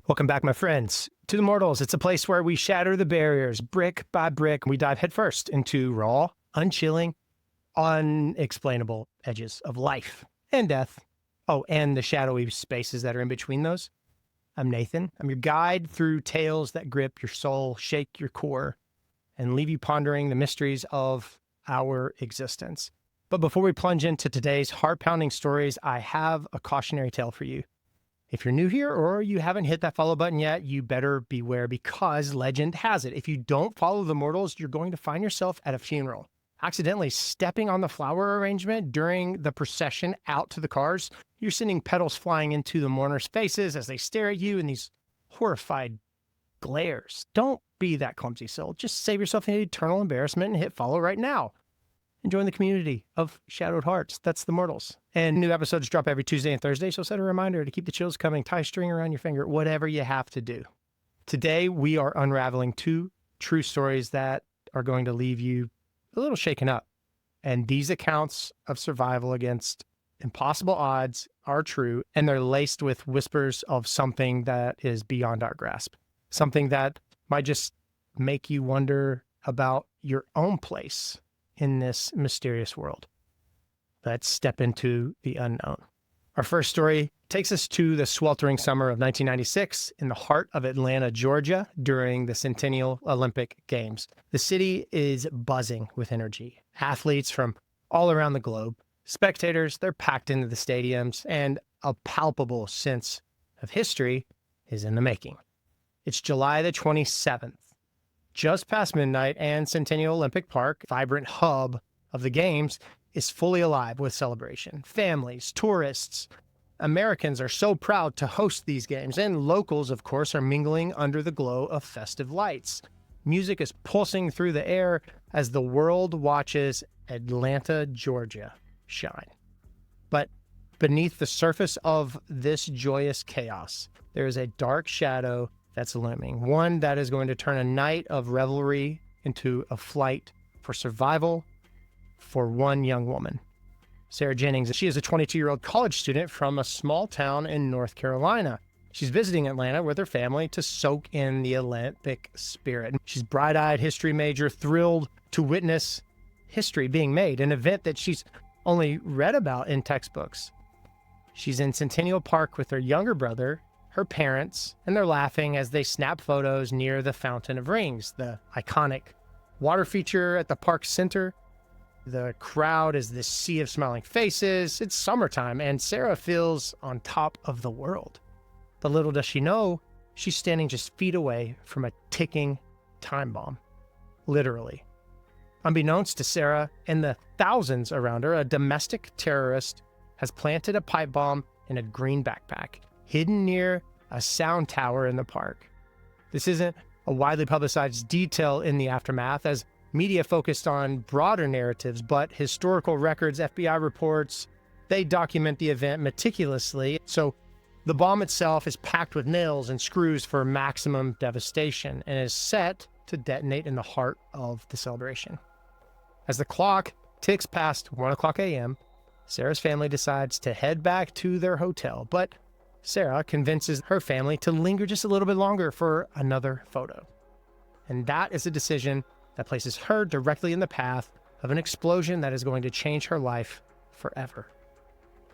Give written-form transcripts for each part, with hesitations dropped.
Welcome back, my friends, to The Mortals. It's a place where we shatter the barriers brick by brick. We dive headfirst into raw, unchilling, unexplainable edges of life and death. Oh, and the shadowy spaces that are in between those. I'm Nathan. I'm your guide through tales that grip your soul, shake your core, and leave you pondering the mysteries of our existence. But before we plunge into today's heart-pounding stories, I have a cautionary tale for you. If you're new here or you haven't hit that follow button yet, you better beware, because legend has it, if you don't follow the mortals, you're going to find yourself at a funeral, accidentally stepping on the flower arrangement during the procession out to the cars. You're sending petals flying into the mourners' faces as they stare at you in these horrified glares. Don't be that clumsy soul. Just save yourself the eternal embarrassment and hit follow right now. And join the community of shadowed hearts. That's the mortals. And new episodes drop every Tuesday and Thursday, so set a reminder to keep the chills coming. Tie a string around your finger, whatever you have to do. Today, we are unraveling two true stories that are going to leave you a little shaken up. And these accounts of survival against impossible odds are true, and they're laced with whispers of something that is beyond our grasp. Something that might just make you wonder about your own place in this mysterious world. Let's step into the unknown. Our first story takes us to the sweltering summer of 1996 in the heart of Atlanta, Georgia, during the Centennial Olympic Games. The city is buzzing with energy. Athletes from all around the globe, spectators, they're packed into the stadiums, and a palpable sense of history is in the making. It's July the 27th. Just past midnight, and Centennial Olympic Park, vibrant hub of the games, is fully alive with celebration. Families, tourists, Americans are so proud to host these games, and locals, of course, are mingling under the glow of festive lights. Music is pulsing through the air as the world watches Atlanta, Georgia shine. But beneath the surface of this joyous chaos, there is a dark shadow that's looming, one that is going to turn a night of revelry into a flight for survival for one young woman. Sarah Jennings, she is a 22-year-old college student from a small town in North Carolina. She's visiting Atlanta with her family to soak in the Olympic spirit. She's a bright-eyed history major, thrilled to witness history being made, an event that she's only read about in textbooks. She's in Centennial Park with her younger brother, her parents, and they're laughing as they snap photos near the Fountain of Rings, the iconic water feature at the park's center. The crowd is this sea of smiling faces. It's summertime, and Sarah feels on top of the world. But little does she know, she's standing just feet away from a ticking time bomb. Literally. Unbeknownst to Sarah and the thousands around her, a domestic terrorist has planted a pipe bomb in a green backpack, hidden near a sound tower in the park. This isn't a widely publicized detail in the aftermath, as media focused on broader narratives, but historical records, FBI reports, they document the event meticulously. So the bomb itself is packed with nails and screws for maximum devastation and is set to detonate in the heart of the celebration. As the clock ticks past 1 o'clock a.m., Sarah's family decides to head back to their hotel, but Sarah convinces her family to linger just a little bit longer for another photo. And that is a decision that places her directly in the path of an explosion that is going to change her life forever.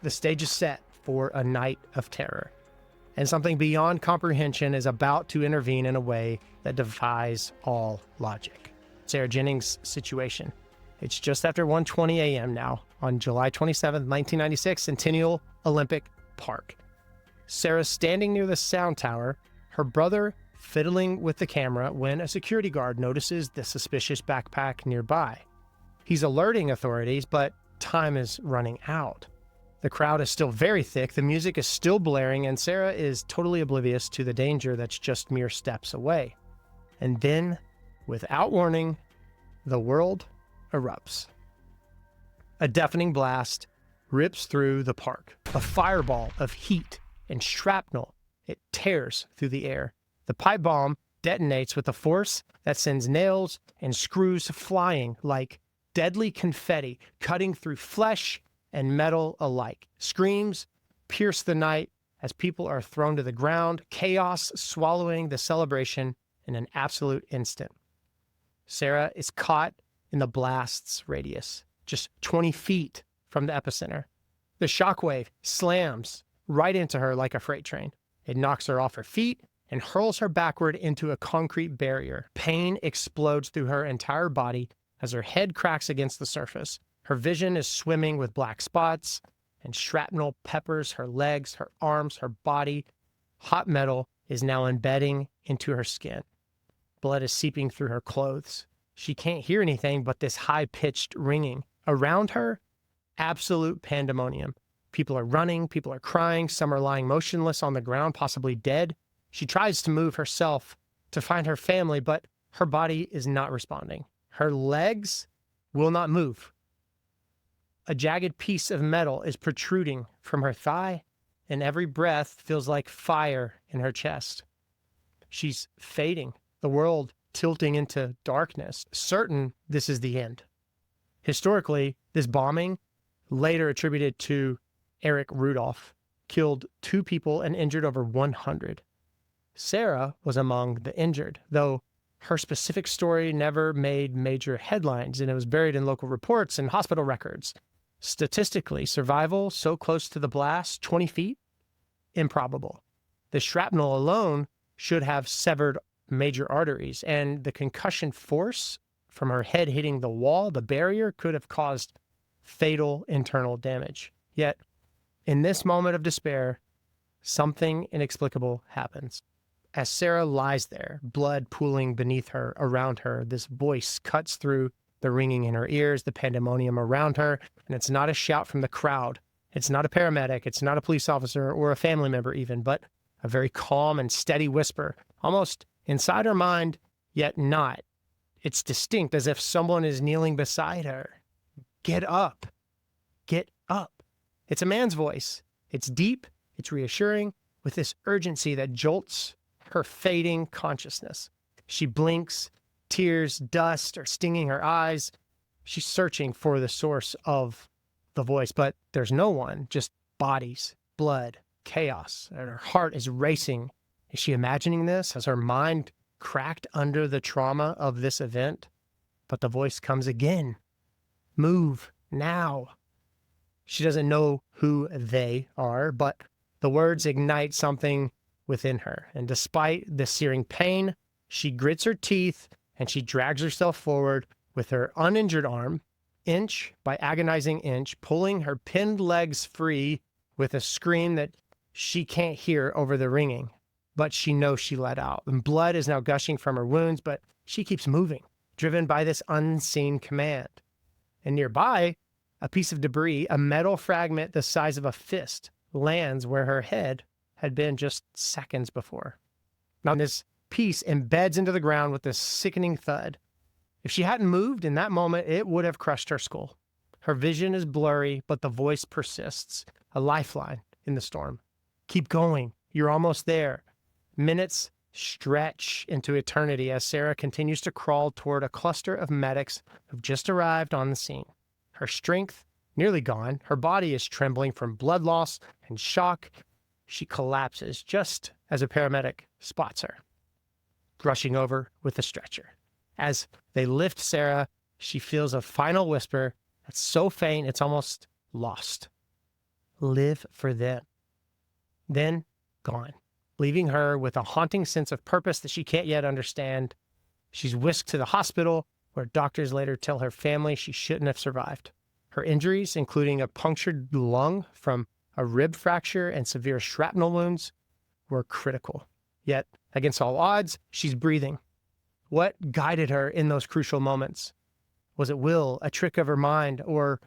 The stage is set for a night of terror, and something beyond comprehension is about to intervene in a way that defies all logic. Sarah Jennings' situation. It's just after 1:20 a.m. now on July 27, 1996, Centennial Olympic Park. Sarah's standing near the sound tower, her brother fiddling with the camera, when a security guard notices the suspicious backpack nearby. He's alerting authorities, but time is running out. The crowd is still very thick, the music is still blaring, and Sarah is totally oblivious to the danger that's just mere steps away. And then, without warning, the world erupts. A deafening blast rips through the park. A fireball of heat and shrapnel, it tears through the air. The pipe bomb detonates with a force that sends nails and screws flying like deadly confetti, cutting through flesh and metal alike. Screams pierce the night as people are thrown to the ground, chaos swallowing the celebration in an absolute instant. Sarah is caught in the blast's radius, just 20 feet from the epicenter. The shockwave slams right into her like a freight train. It knocks her off her feet and hurls her backward into a concrete barrier. Pain explodes through her entire body as her head cracks against the surface. Her vision is swimming with black spots, and shrapnel peppers her legs, her arms, her body. Hot metal is now embedding into her skin. Blood is seeping through her clothes. She can't hear anything but this high-pitched ringing. Around her, absolute pandemonium. People are running, people are crying, some are lying motionless on the ground, possibly dead. She tries to move herself to find her family, but her body is not responding. Her legs will not move. A jagged piece of metal is protruding from her thigh, and every breath feels like fire in her chest. She's fading, the world tilting into darkness, certain this is the end. Historically, this bombing, later attributed to Eric Rudolph, killed 2 people and injured over 100. Sarah was among the injured, though her specific story never made major headlines, and it was buried in local reports and hospital records. Statistically, survival so close to the blast, 20 feet, improbable. The shrapnel alone should have severed major arteries, and the concussion force from her head hitting the wall, the barrier, could have caused fatal internal damage. Yet, in this moment of despair, something inexplicable happens. As Sarah lies there, blood pooling beneath her, around her, this voice cuts through the ringing in her ears, the pandemonium around her, and it's not a shout from the crowd. It's not a paramedic, it's not a police officer or a family member even, but a very calm and steady whisper, almost inside her mind, yet not. It's distinct, as if someone is kneeling beside her. Get up. Get up. It's a man's voice. It's deep, it's reassuring, with this urgency that jolts her fading consciousness. She blinks, tears, dust are stinging her eyes. She's searching for the source of the voice, but there's no one, just bodies, blood, chaos, and her heart is racing. Is she imagining this? Has her mind cracked under the trauma of this event? But the voice comes again. Move now. She doesn't know who they are, but the words ignite something within her. And despite the searing pain, she grits her teeth and she drags herself forward with her uninjured arm, inch by agonizing inch, pulling her pinned legs free with a scream that she can't hear over the ringing. But she knows she let out. And blood is now gushing from her wounds, but she keeps moving, driven by this unseen command. And nearby, a piece of debris, a metal fragment the size of a fist, lands where her head had been just seconds before. Now, this piece embeds into the ground with this sickening thud. If she hadn't moved in that moment, it would have crushed her skull. Her vision is blurry, but the voice persists, a lifeline in the storm. Keep going. You're almost there. Minutes stretch into eternity as Sarah continues to crawl toward a cluster of medics who've just arrived on the scene. Her strength nearly gone. Her body is trembling from blood loss and shock. She collapses just as a paramedic spots her, rushing over with a stretcher. As they lift Sarah, she feels a final whisper that's so faint it's almost lost. Live for them. Then gone, leaving her with a haunting sense of purpose that she can't yet understand. She's whisked to the hospital, where doctors later tell her family she shouldn't have survived. Her injuries, including a punctured lung from a rib fracture and severe shrapnel wounds, were critical. Yet, against all odds, she's breathing. What guided her in those crucial moments? Was it will, a trick of her mind, or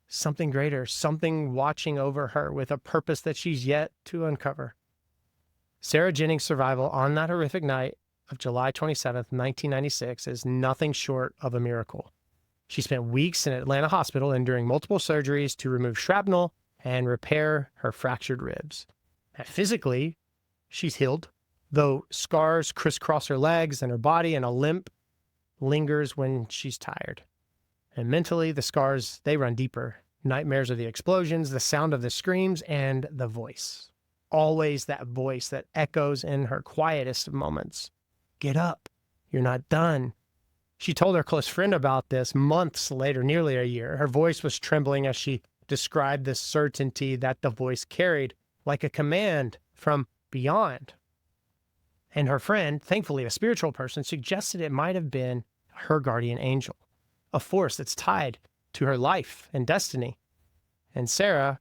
something greater, something watching over her with a purpose that she's yet to uncover? Sarah Jennings' survival on that horrific night of July 27th, 1996 is nothing short of a miracle. She spent weeks in Atlanta hospital enduring multiple surgeries to remove shrapnel and repair her fractured ribs. And physically, she's healed, though scars crisscross her legs and her body, and a limp lingers when she's tired. And mentally, the scars, they run deeper. Nightmares of the explosions, the sound of the screams, and the voice. always that voice that echoes in her quietest moments. Get up. You're not done. She told her close friend about this months later, nearly a year. Her voice was trembling as she described the certainty that the voice carried, like a command from beyond. And her friend, thankfully a spiritual person, suggested it might have been her guardian angel, a force that's tied to her life and destiny. And Sarah,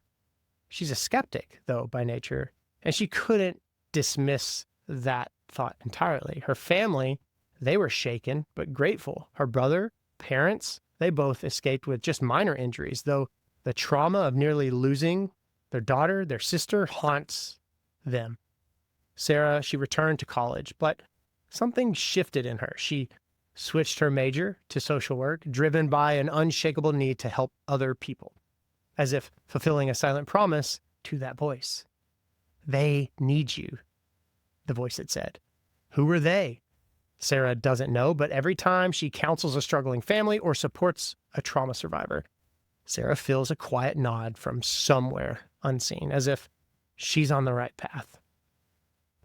she's a skeptic, though, by nature, and she couldn't dismiss that thought entirely. Her family, they were shaken but grateful. Her brother, parents, they both escaped with just minor injuries, though the trauma of nearly losing their daughter, their sister, haunts them. Sarah, she returned to college, but something shifted in her. She switched her major to social work, driven by an unshakable need to help other people, as if fulfilling a silent promise to that voice. They need you, the voice had said. Who were they? Sarah doesn't know, but every time she counsels a struggling family or supports a trauma survivor, Sarah feels a quiet nod from somewhere unseen, as if she's on the right path.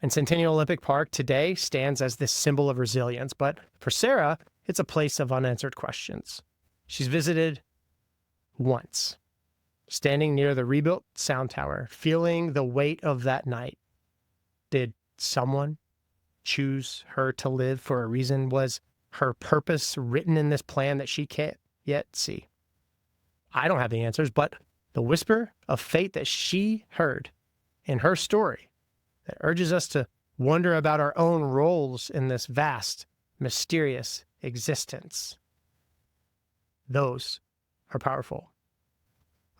And Centennial Olympic Park today stands as this symbol of resilience, but for Sarah, it's a place of unanswered questions. She's visited once, standing near the rebuilt sound tower, feeling the weight of that night. Did someone choose her to live for a reason? Was her purpose written in this plan that she can't yet see? I don't have the answers, but the whisper of fate that she heard in her story that urges us to wonder about our own roles in this vast, mysterious existence. Those are powerful.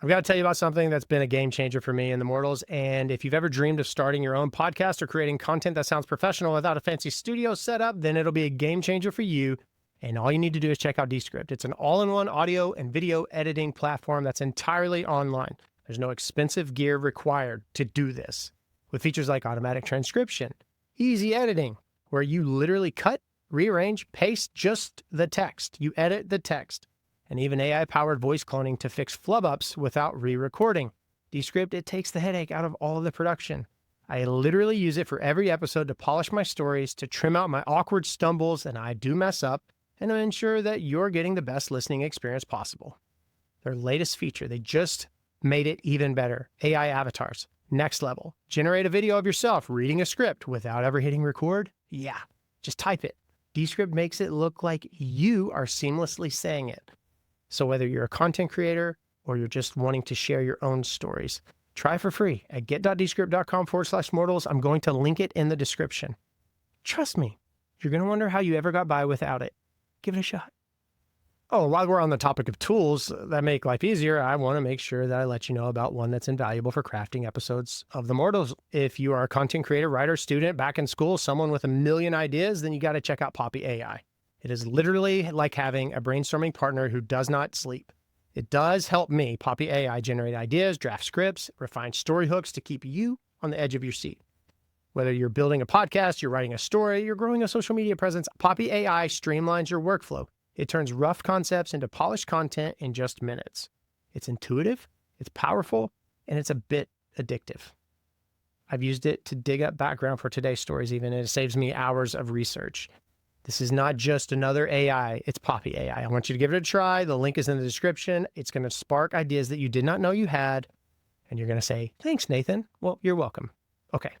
I've got to tell you about something that's been a game changer for me in the Mortals. And if you've ever dreamed of starting your own podcast or creating content that sounds professional without a fancy studio setup, then it'll be a game changer for you. And all you need to do is check out Descript. It's an all-in-one audio and video editing platform that's entirely online. There's no expensive gear required to do this, with features like automatic transcription, easy editing, where you literally cut, rearrange, paste just the text. You edit the text, and even AI-powered voice cloning to fix flub-ups without re-recording. Descript, it takes the headache out of all of the production. I literally use it for every episode to polish my stories, to trim out my awkward stumbles, and I do mess up, and to ensure that you're getting the best listening experience possible. Their latest feature, they just made it even better. AI avatars. Next level. Generate a video of yourself reading a script without ever hitting record. Yeah, just type it. Descript makes it look like you are seamlessly saying it. So whether you're a content creator or you're just wanting to share your own stories, try for free at get.descript.com/mortals. I'm going to link it in the description. Trust me, you're going to wonder how you ever got by without it. Give it a shot. Oh, while we're on the topic of tools that make life easier, I want to make sure that I let you know about one that's invaluable for crafting episodes of The Mortals. If you are a content creator, writer, student, back in school, someone with a million ideas, then you got to check out Poppy AI. It is literally like having a brainstorming partner who does not sleep. It does help me, Poppy AI, generate ideas, draft scripts, refine story hooks to keep you on the edge of your seat. Whether you're building a podcast, you're writing a story, you're growing a social media presence, Poppy AI streamlines your workflow. It turns rough concepts into polished content in just minutes. It's intuitive, it's powerful, and it's a bit addictive. I've used it to dig up background for today's stories even, and it saves me hours of research. This is not just another AI, it's Poppy AI. I want you to give it a try. The link is in the description. It's going to spark ideas that you did not know you had, and you're going to say, thanks, Nathan. Well, you're welcome. Okay,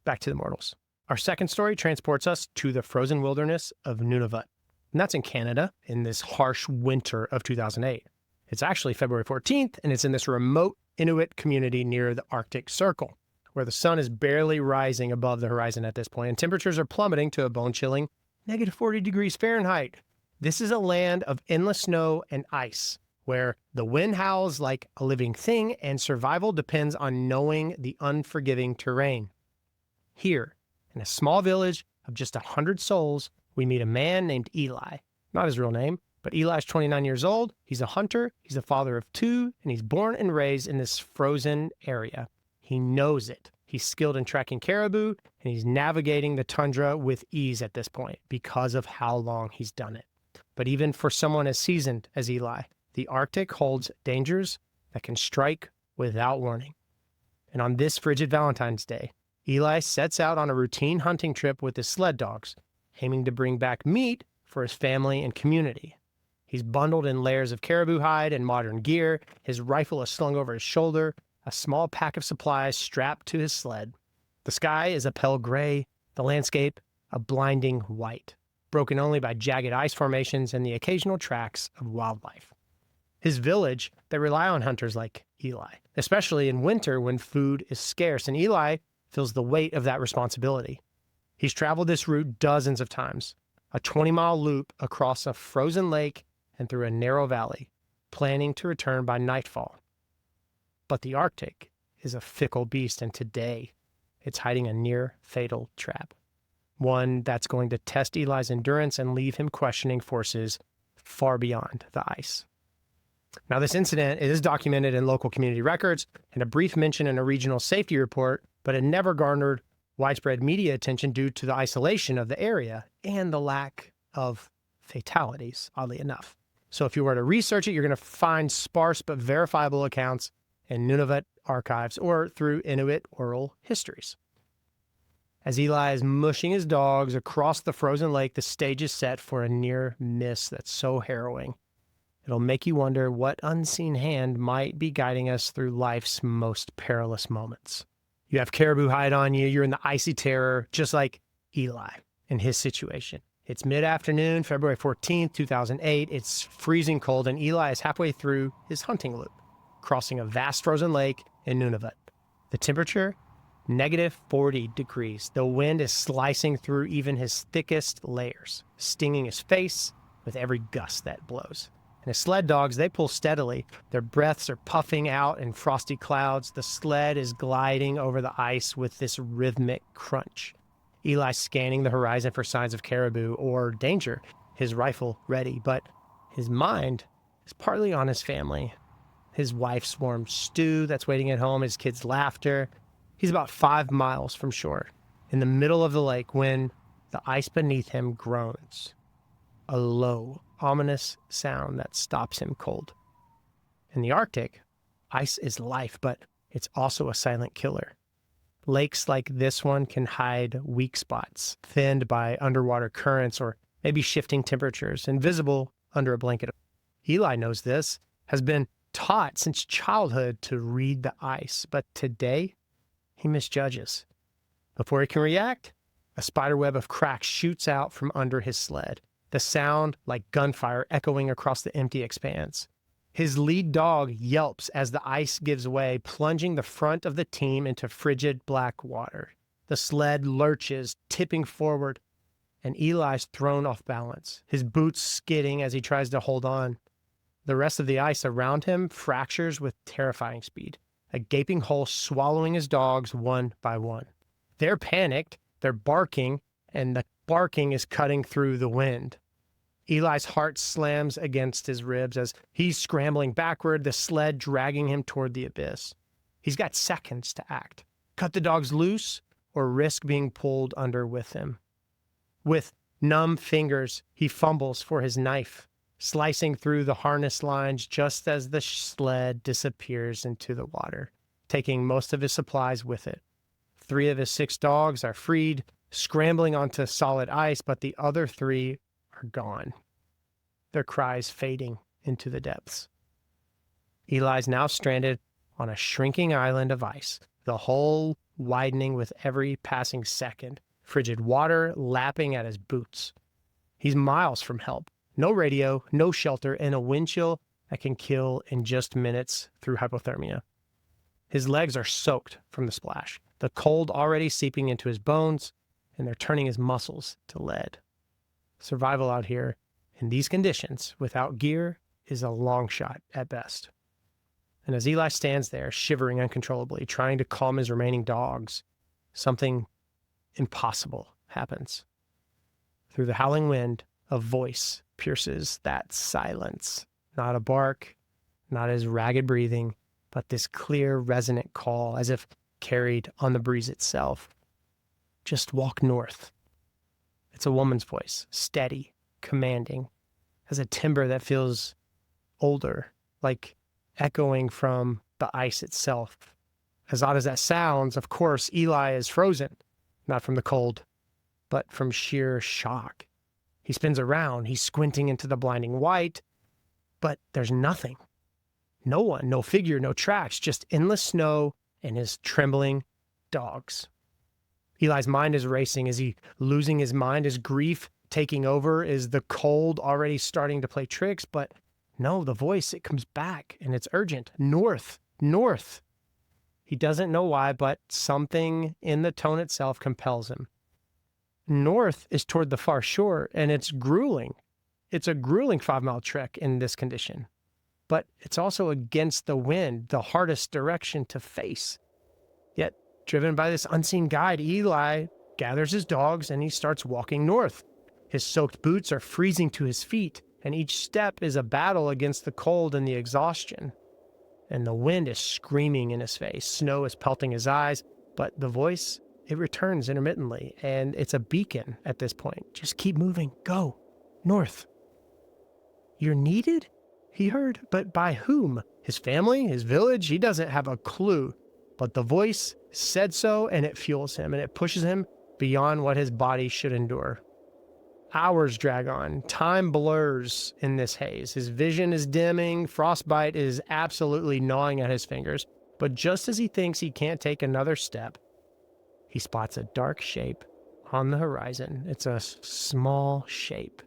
back to the Mortals. Our second story transports us to the frozen wilderness of Nunavut. And that's in Canada in this harsh winter of 2008. It's actually February 14th, and it's in this remote Inuit community near the Arctic Circle, where the sun is barely rising above the horizon at this point, and temperatures are plummeting to a bone-chilling -40 degrees Fahrenheit. This is a land of endless snow and ice, where the wind howls like a living thing, and survival depends on knowing the unforgiving terrain. Here, in a small village of just 100 souls, we meet a man named Eli. Not his real name, but Eli's 29 years old. He's a hunter, he's a father of 2, and he's born and raised in this frozen area. He knows it. He's skilled in tracking caribou, and he's navigating the tundra with ease at this point because of how long he's done it. But even for someone as seasoned as Eli, the Arctic holds dangers that can strike without warning. And on this frigid Valentine's Day, Eli sets out on a routine hunting trip with his sled dogs, aiming to bring back meat for his family and community. He's bundled in layers of caribou hide and modern gear. His rifle is slung over his shoulder, a small pack of supplies strapped to his sled. The sky is a pale gray, the landscape a blinding white, broken only by jagged ice formations and the occasional tracks of wildlife. His village, they rely on hunters like Eli, especially in winter when food is scarce, and Eli feels the weight of that responsibility. He's traveled this route dozens of times, a 20-mile loop across a frozen lake and through a narrow valley, planning to return by nightfall. But the Arctic is a fickle beast, and today it's hiding a near-fatal trap, one that's going to test Eli's endurance and leave him questioning forces far beyond the ice. Now, this incident is documented in local community records and a brief mention in a regional safety report, but it never garnered widespread media attention due to the isolation of the area and the lack of fatalities, oddly enough. So if you were to research it, you're going to find sparse but verifiable accounts in Nunavut archives or through Inuit oral histories. As Eli is mushing his dogs across the frozen lake, the stage is set for a near miss that's so harrowing. It'll make you wonder what unseen hand might be guiding us through life's most perilous moments. You have caribou hide on you, you're in the icy terror, just like Eli in his situation. It's mid-afternoon, February 14th, 2008. It's freezing cold, and Eli is halfway through his hunting loop, crossing a vast frozen lake in Nunavut. The temperature, -40 degrees. The wind is slicing through even his thickest layers, stinging his face with every gust that blows. And his sled dogs, they pull steadily. Their breaths are puffing out in frosty clouds. The sled is gliding over the ice with this rhythmic crunch. Eli scanning the horizon for signs of caribou or danger, his rifle ready, but his mind is partly on his family. His wife's warm stew that's waiting at home, his kids' laughter. He's about 5 miles from shore, in the middle of the lake, when the ice beneath him groans. A low, ominous sound that stops him cold. In the Arctic, ice is life, but it's also a silent killer. Lakes like this one can hide weak spots, thinned by underwater currents or maybe shifting temperatures, invisible under a blanket. Eli knows this, has been taught since childhood to read the ice, but today he misjudges. Before he can react, a spiderweb of cracks shoots out from under his sled, the sound like gunfire echoing across the empty expanse. His lead dog yelps as the ice gives way, plunging the front of the team into frigid black water. The sled lurches, tipping forward, and Eli's thrown off balance, his boots skidding as he tries to hold on. The rest of the ice around him fractures with terrifying speed, a gaping hole swallowing his dogs one by one. They're panicked, they're barking, and the barking is cutting through the wind. Eli's heart slams against his ribs as he's scrambling backward, the sled dragging him toward the abyss. He's got seconds to act. Cut the dogs loose or risk being pulled under with him. With numb fingers, he fumbles for his knife, slicing through the harness lines just as the sled disappears into the water, taking most of his supplies with it. 3 of his 6 dogs are freed, scrambling onto solid ice, but the other 3 are gone, their cries fading into the depths. Eli's now stranded on a shrinking island of ice, the hole widening with every passing second, frigid water lapping at his boots. He's miles from help. No radio, no shelter, and a wind chill that can kill in just minutes through hypothermia. His legs are soaked from the splash, the cold already seeping into his bones, and they're turning his muscles to lead. Survival out here in these conditions without gear is a long shot at best. And as Eli stands there, shivering uncontrollably, trying to calm his remaining dogs, something impossible happens. Through the howling wind, a voice pierces that silence. Not a bark, not his ragged breathing, but this clear, resonant call, as if carried on the breeze itself. Just walk north. It's a woman's voice, steady, commanding, has a timbre that feels older, like echoing from the ice itself, As odd as that sounds, of course, Eli is frozen, not from the cold, but from sheer shock. He spins around, he's squinting into the blinding white, but there's nothing. No one, no figure, no tracks, just endless snow and his trembling dogs. Eli's mind is racing. Is he losing his mind? Is grief taking over? Is the cold already starting to play tricks? But no, the voice, it comes back and it's urgent. North, north. He doesn't know why, but something in the tone itself compels him. North is toward the far shore, and it's grueling. It's a grueling 5-mile trek in this condition. But it's also against the wind, the hardest direction to face. Yet, driven by this unseen guide, Eli gathers his dogs and he starts walking north. His soaked boots are freezing to his feet, and each step is a battle against the cold and the exhaustion. And the wind is screaming in his face. Snow is pelting his eyes, but the voice, it returns intermittently, and it's a beacon at this point. Just keep moving. Go. North. You're needed? He heard, but by whom? His family? His village? He doesn't have a clue. But the voice said so, and it fuels him, and it pushes him beyond what his body should endure. Hours drag on. Time blurs in this haze. His vision is dimming. Frostbite is absolutely gnawing at his fingers. But just as he thinks he can't take another step, he spots a dark shape on the horizon. It's a small shape,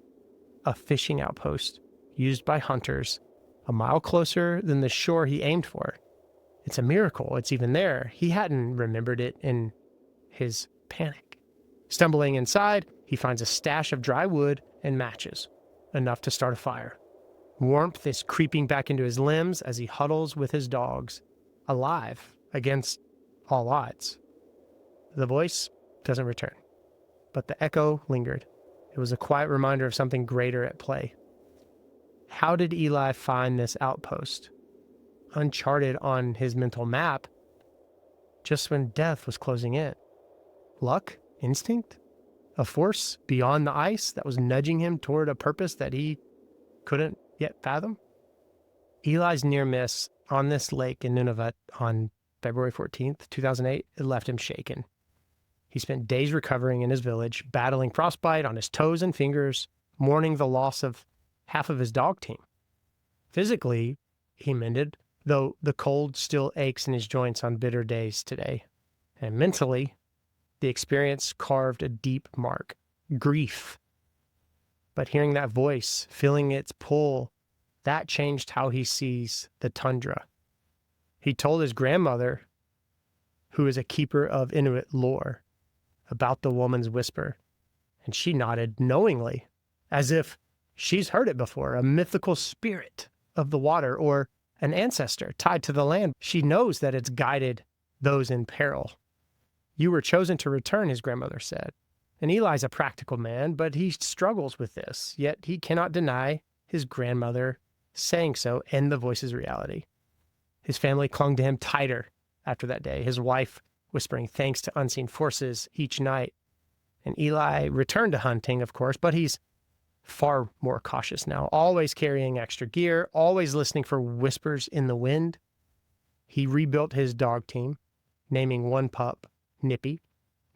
a fishing outpost used by hunters a mile closer than the shore he aimed for. It's a miracle it's even there. He hadn't remembered it in his panic. Stumbling inside, he finds a stash of dry wood and matches, enough to start a fire. Warmth is creeping back into his limbs as he huddles with his dogs, alive against all odds. The voice doesn't return, but the echo lingered. It was a quiet reminder of something greater at play. How did Eli find this outpost? Uncharted on his mental map, just when death was closing in. Luck? Instinct? A force beyond the ice that was nudging him toward a purpose that he couldn't yet fathom? Eli's near miss on this lake in Nunavut on February 14th, 2008, it left him shaken. He spent days recovering in his village, battling frostbite on his toes and fingers, mourning the loss of half of his dog team. Physically, he mended, though the cold still aches in his joints on bitter days today. And mentally, the experience carved a deep mark, grief. But hearing that voice, feeling its pull, that changed how he sees the tundra. He told his grandmother, who is a keeper of Inuit lore, about the woman's whisper, and she nodded knowingly, as if she's heard it before, a mythical spirit of the water or an ancestor tied to the land. She knows that it's guided those in peril. You were chosen to return, his grandmother said. And Eli's a practical man, but he struggles with this, yet he cannot deny his grandmother saying so and the voice's reality. His family clung to him tighter after that day, his wife whispering thanks to unseen forces each night. And Eli returned to hunting, of course, but he's far more cautious now, always carrying extra gear, always listening for whispers in the wind. He rebuilt his dog team, naming one pup Nippy,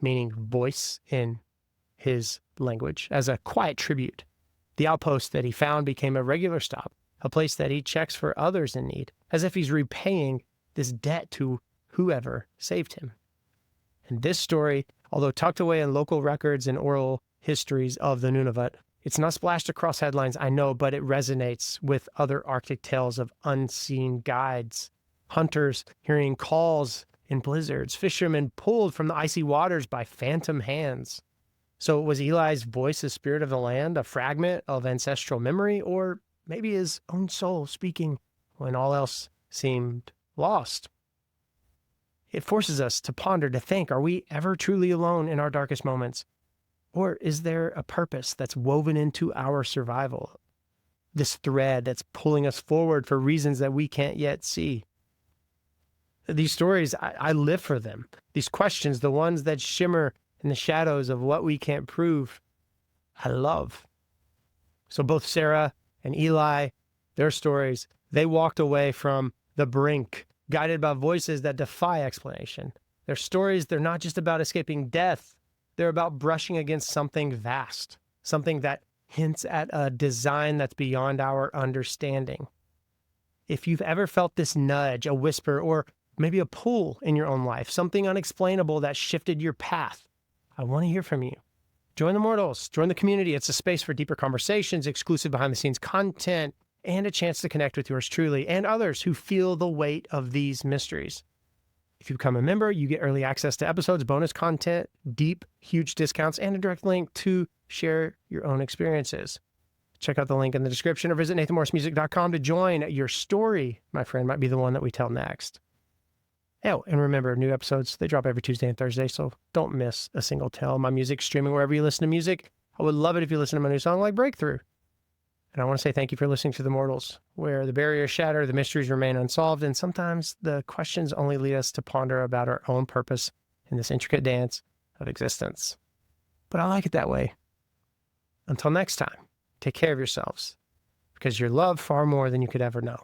meaning voice in his language, as a quiet tribute. The outpost that he found became a regular stop, a place that he checks for others in need, as if he's repaying this debt to whoever saved him. And this story, although tucked away in local records and oral histories of the Nunavut, it's not splashed across headlines, I know, but it resonates with other Arctic tales of unseen guides, hunters hearing calls in blizzards, fishermen pulled from the icy waters by phantom hands. So was Eli's voice the spirit of the land, a fragment of ancestral memory, or maybe his own soul speaking when all else seemed lost? It forces us to ponder, to think, are we ever truly alone in our darkest moments? Or is there a purpose that's woven into our survival? This thread that's pulling us forward for reasons that we can't yet see. These stories, I live for them. These questions, the ones that shimmer in the shadows of what we can't prove, I love. So both Sarah and Eli, their stories, they walked away from the brink guided by voices that defy explanation. Their stories, they're not just about escaping death. They're about brushing against something vast, something that hints at a design that's beyond our understanding. If you've ever felt this nudge, a whisper, or maybe a pull in your own life, something unexplainable that shifted your path, I want to hear from you. Join the Mortals, join the community. It's a space for deeper conversations, exclusive behind-the-scenes content, and a chance to connect with yours truly and others who feel the weight of these mysteries. If you become a member, you get early access to episodes, bonus content, deep, huge discounts, and a direct link to share your own experiences. Check out the link in the description or visit nathanmorrismusic.com to join. Your story, my friend, might be the one that we tell next. Oh, and remember, new episodes, they drop every Tuesday and Thursday, so don't miss a single tale. My music's streaming wherever you listen to music. I would love it if you listen to my new song like Breakthrough. And I want to say thank you for listening to The Mortals, where the barriers shatter, the mysteries remain unsolved, and sometimes the questions only lead us to ponder about our own purpose in this intricate dance of existence. But I like it that way. Until next time, take care of yourselves, because you're loved far more than you could ever know.